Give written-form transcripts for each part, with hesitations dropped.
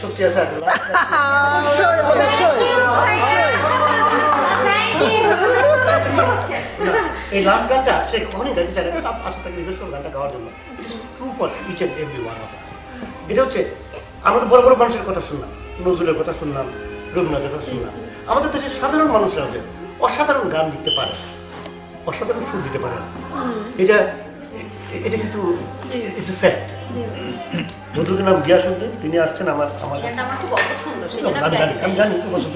শক্তি আছে এই লাস্ট গানটা সে কখনই গাইতে চায় না, আসলে তাকে রিকোয়েস্ট করো গানটা গাওয়ার জন্য। It is true for each and every one of us. এটা হচ্ছে আমরা তো বড় বড় মানুষের কথা শুনলাম, নজরুলের কথা শুনলাম, রবীন্দ্রনাথের কথা শুনলাম। আমাদের দেশের সাধারণ মানুষরা যে অসাধারণ গান লিখতে পারে, অসাধারণ সুর দিতে পারে, এটা এটা কিন্তু ইটস এ ফ্যাক্ট। বন্ধুদের নাম গিয়াসুদ্দিন, তিনি আসছেন আমার আমি জানি পছন্দ,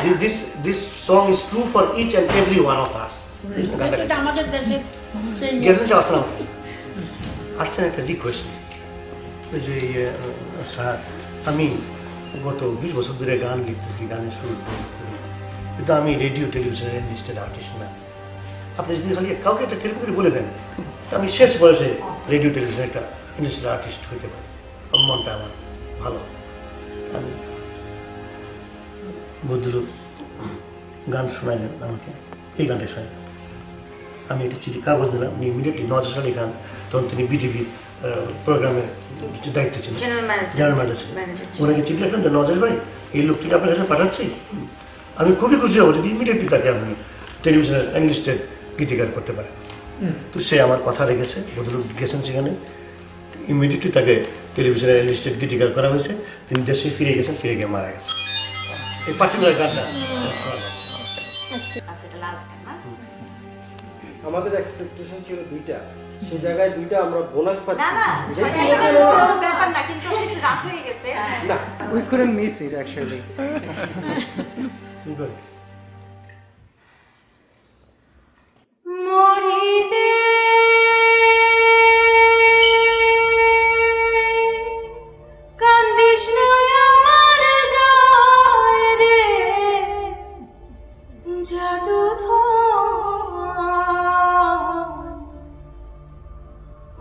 কিন্তু this song is true for each and every one of us. Giasuddin Aslam আসছেন একটা রিকোয়েস্ট যে স্যার আমি গত 20 বছর ধরে গান লিখতেছি, গানের সুর কিন্তু আমি রেডিও টেলিভিশনের এনলিস্টেড আর্টিস্ট না। আপনি যদি খালি কাউকে একটা টেলিফোন করে বলে দেন তো আমি শেষ বয়সে রেডিও টেলিভিশনের একটা এনলিস্টেড আর্টিস্ট হইতে পারি, মনটা আমার ভালো। আমি বদরুল গান শোনাইলেন আমাকে, এই গানটা শোনাইলেন, আমি একটা চিঠি কাগজ দিলাম, উনি ইমিডিয়েটলি নওয়াজ আলী খান, তখন তিনি বিটিভি প্রোগ্রামের দায়িত্ব ছিল, জেনারেল ম্যানেজার ছিলেন, ওনাকে চিঠি লিখলেন যে নওয়াজ আলী ভাই এই লোকটিকে আপনার কাছে পাঠাচ্ছি, আমি খুবই খুশি হবো যদি ইমিডিয়েটলি তাকে আপনি টেলিভিশনের এনলিস্টেড গীতিকার করতে পারেন। তো সে আমার কথা রেখেছে, বদরুল গেছেন সেখানে, ইমিডিয়েটলি তাকে টেলিভিশনের এনলিস্টেড গীতিকার করা হয়েছে, তিনি দেশে ফিরে গেছেন, ফিরে গিয়ে মারা গেছেন। এই পার্টিকুলার গানটা আমাদের এক্সপেকটেশন ছিল 2টা, সেই জায়গায় 2টা আমরা বোনাস পাচ্ছি। না ব্যাপার না, কিন্তু একটু রাত হয়ে গেছে। না, we couldn't miss it actually. Good. মরিলে কান্দিস না আমার গায়ে রে, জাদু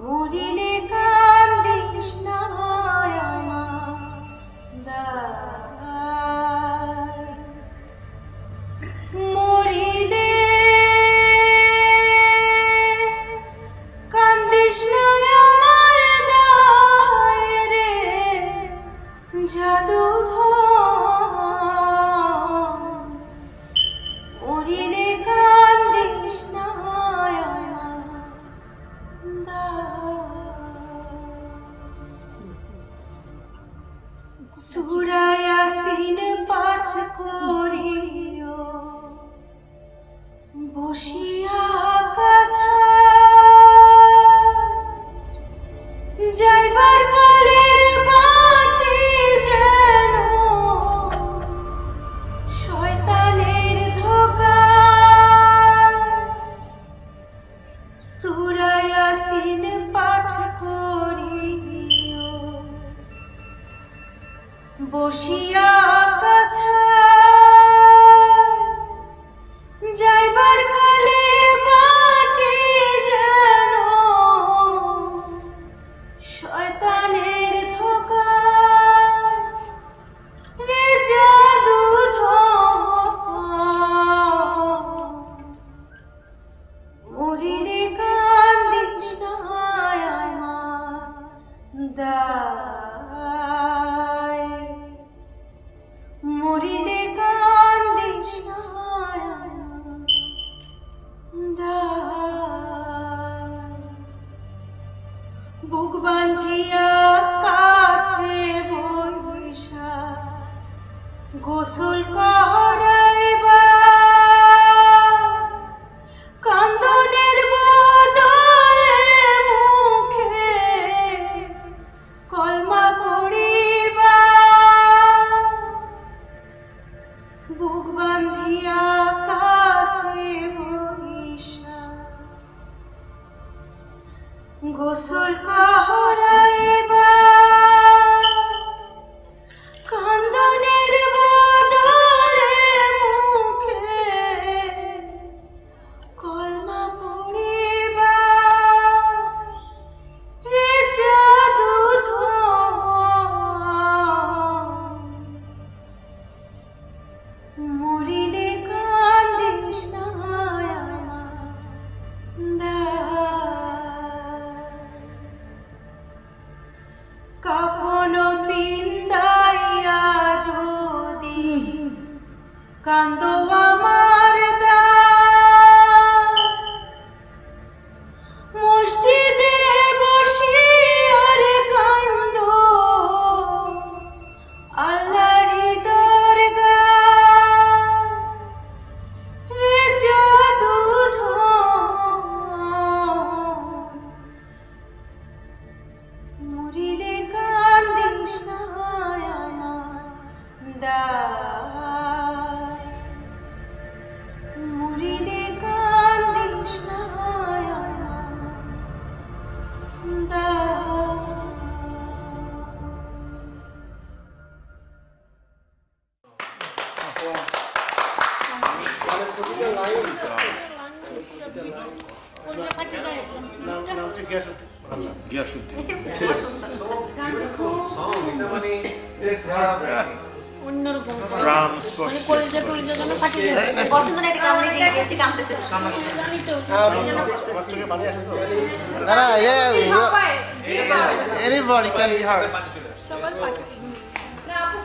মরিলে কান্দিস না মরিলে কান্দিস না আমার দায় রে, জাদু মরিলে কান্দিস না সূরা ইয়াসিন পাঠ করিও বসিয়া কাছা, যাইবার কালে বাঁচি যেন শয়তানের ধোঁকা। সূরা ইয়াসিন পাঠ করিও বসিয়া কাছা, যাইবার কালে বাঁচি যেন শয়তানের ধোঁকা। রে জাদু মরিলে কান্দিস না আমার দায়, মরিলে কান্দিস না বুক বান্ধিয়া কাছে বৈশা গোসল করাইবা, কান্দনের বদলে মুখে কলমা পড়িবা। বুক বান্ধিয়া কাছে বৈশা গোসল করাইবা, কান্দনের বদলে মুখে কলমা পড়িবা। রে জাদু মরিলে কান্দিস না আমার দায়। নাম হচ্ছে গিয়াসউদ্দিন। পছন্দ না এটা কামড়ে যে কামতেছে Anybody can be hurt. না আপু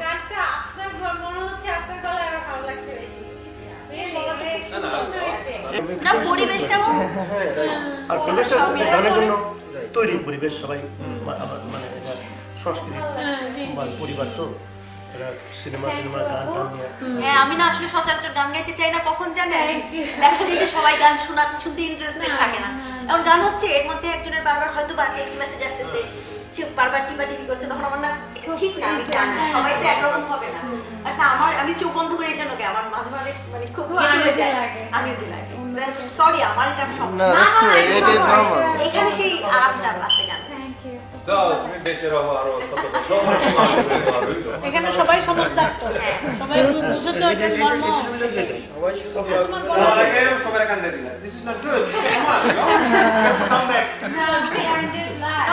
কাটটা আপনার মনে হচ্ছে আপনার গলায় আমার ভালো লাগছে বেশি না পরিবেশটাও আর পরিবেশটা গানের জন্য তৈরি পরিবেশ সবাই মানে এটা সংস্কৃতি মানে পরিবার তো এরা সিনেমা গান টান নিয়ে হ্যাঁ আমি না আসলে সচরাচর গান গাইতে চাই না কখন জানেন দেখা যায় যে সবাই গান শুনতে ইন্টারেস্টেড থাকে না এখন গান হচ্ছে এর মধ্যে একজনের বারবার হয়তো বা টেক্সট মেসেজ আসতেছে সে বারবার টিপাটিপি করছে তখন আমার না এটা ঠিক না আমি জানি সবাই তো একরকম হবে না আর তা আমি চোখ বন্ধ করে এই জন্য আমার মাঝে মাঝে মানে খুব চলে যায় আনইজি লাগে সরি আমার এটা No, that's true. It is normal. এখানে সেই আরামটা আছে গান এখানে সবাই সমস্ত সবাই বুঝে তো এটা মর্ম সবাই কান্দে দিলা this is not good come back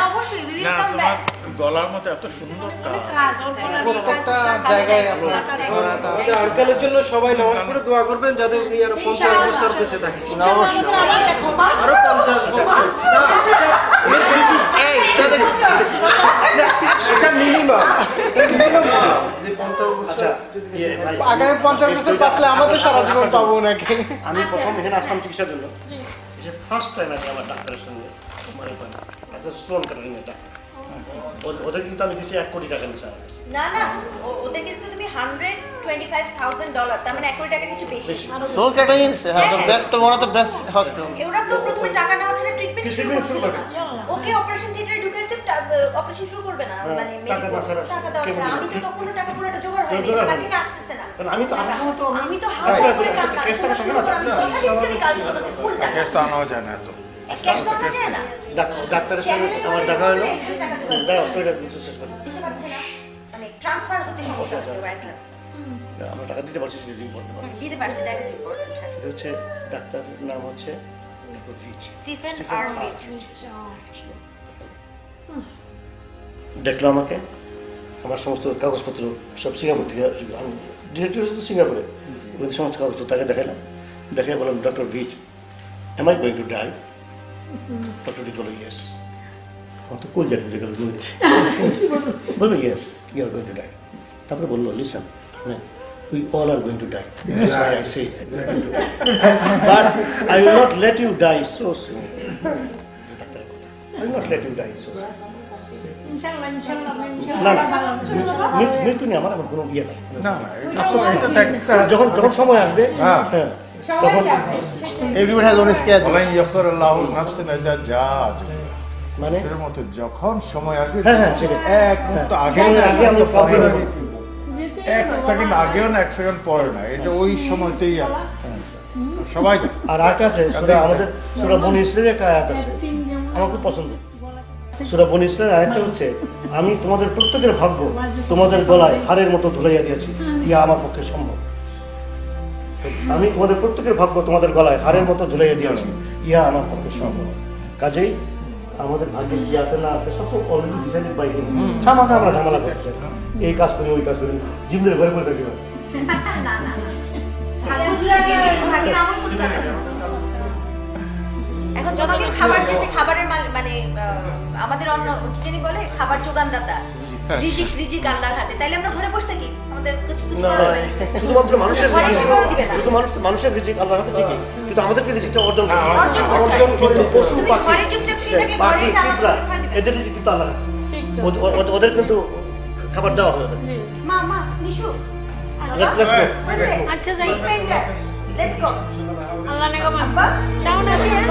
অবশ্যই উই উইল কাম ব্যাক গলার মতো এত সুন্দর প্রত্যেকটা জায়গায় আপনার করাটা আমাদের আঙ্কেলের জন্য সবাই নামাজ পড়ে দোয়া করবেন যাতে উনি আরো 50 বছর বেঁচে থাকেন আরো 50 বছর না এর বেশি এটা মিনিমাম যে 50 বছর যদি আগামী 50 বছর বাঁচলে আমাদের সারা জীবন পাবো নাকি আমি প্রথম এখানে আসলাম চিকিৎসার জন্য ফার্স্ট টাইম আগে আমার ডাক্তারের সঙ্গে মানে একটা স্লোন কাটারিং এটা ওদের কিন্তু আমি দিচ্ছি 1 কোটি টাকা নিচ্ছে না না ওদের কিছু তুমি $125,000 তার মানে 1 কোটি টাকা কিছু বেশি Soul Catering is one of the best hospitals. ওরা তো প্রথমে টাকা নেওয়া ছিল ট্রিটমেন্ট শুরু করছিল না ওকে অপারেশন থিয়েটারে ঢুকাইছে অপারেশন শুরু করবে না মানে টাকা দেওয়া ছাড়া আমি তো তখন টাকা পুরোটা জোগাড় হয়নি টাকা থেকে আসতেছে না কারণ আমি তো আসার সময় তো আমি তো হাত করে কাজ কেসটা থাকে না কথা দিচ্ছি না কাল তোমাদের ফুল টাকা ক্যাশ তো আনাও যায় না এত ক্যাশ তো আনা যায় না ডাক্তারের সঙ্গে আমার দেখা হলো দেয় অস্ট্রেলিয়া শেষ করে দিতে পারছে না মানে ট্রান্সফার হতে সমস্যা হচ্ছে ওয়্যার ট্রান্সফার আমরা টাকা দিতে পারছি সেটা ইম্পর্টেন্ট দিতে পারছে দ্যাট ইজ ইম্পর্টেন্ট এটা হচ্ছে ডাক্তারের নাম হচ্ছে স্টিফেন আর মিচ দেখলো আমাকে আমার সমস্ত কাগজপত্র সব সিঙ্গাপুর থেকে আমি ডিরেক্টর হচ্ছে সিঙ্গাপুরে ওদের সমস্ত কাগজপত্র তাকে দেখালাম দেখে বললাম doctor which am I going to die doctor ভি বললো ইয়েস আমার তো কোন জায়গায় গেল বললো yes you are going to die তারপরে বললো listen we all are going to die. That's why I say we are going to die. But I will not let you die so soon. I will not let you die so soon. না না মৃত্যু নেই আমার কোনো ইয়ে নাই না যখন যখন সময় আসবে হ্যাঁ তখন Everyone has own schedule. বলেন ইয়াফিরুল্লাহু নাফসান ইযা জাআত মানে এর মতো যখন সময় আসবে হ্যাঁ সেটা এক মুহূর্ত আগে আগে আমরা পাবো না এক সেকেন্ড আগেও না এক সেকেন্ড পরে না এটা ওই সময়তেই আছে সবাই জানে। আর আরেকটা আছে সূরা আমাদের সূরা বনী ইসরাঈলের একটা আয়াত আছে আমার খুব পছন্দ সূরা বনী ইসরাঈলের আয়াতটা হচ্ছে আমি তোমাদের প্রত্যেকের ভাগ্য তোমাদের গলায় হাড়ের মতো ঝুলাইয়া দিয়েছি ইয়া আমার পক্ষে সম্ভব আমি তোমাদের প্রত্যেকের ভাগ্য তোমাদের গলায় হাড়ের মতো ঝুলাইয়া দিয়েছি ইয়া আমার পক্ষে সম্ভব কাজেই আমাদের ভাগ্যে কি আছে না আছে সব তো অলরেডি ডিসাইডেড বাই হিম খামাখা আমরা ঝামেলা করছে এই কাজ করি ওই কাজ করি জিমদের ঘরে পড়ে থাকছি না না এখন তোমাকে খাবার দিয়েছে খাবারের মানে আমাদের অন্য কি জানি বলে খাবার যোগানদাতা রিজিক আল্লাহর হাতে তাইলে আমরা ঘরে বসে থাকি আমাদের কিছু শুধুমাত্র মানুষের ঘরে সেবাও দিবে না শুধু মানুষের রিজিক আল্লাহর হাতে ঠিকই কিন্তু আমাদেরকে রিজিকটা অর্জন অর্জন কিন্তু পশু তুমি পাখি ঘরে চুপচাপ শুয়ে থেকে ঘরে পাখি এসে পিঁপড়া, আমাকে খাওয়া দিবে এদের রিজিক কিন্তু আল্লাহর হাতে। ওদের কিন্তু খাবার দেওয়া হবে ওদের মা নিশু Let's go. আচ্ছা যাই লেটস গো আল্লাহ নেগো আব্বা কেমন আছেন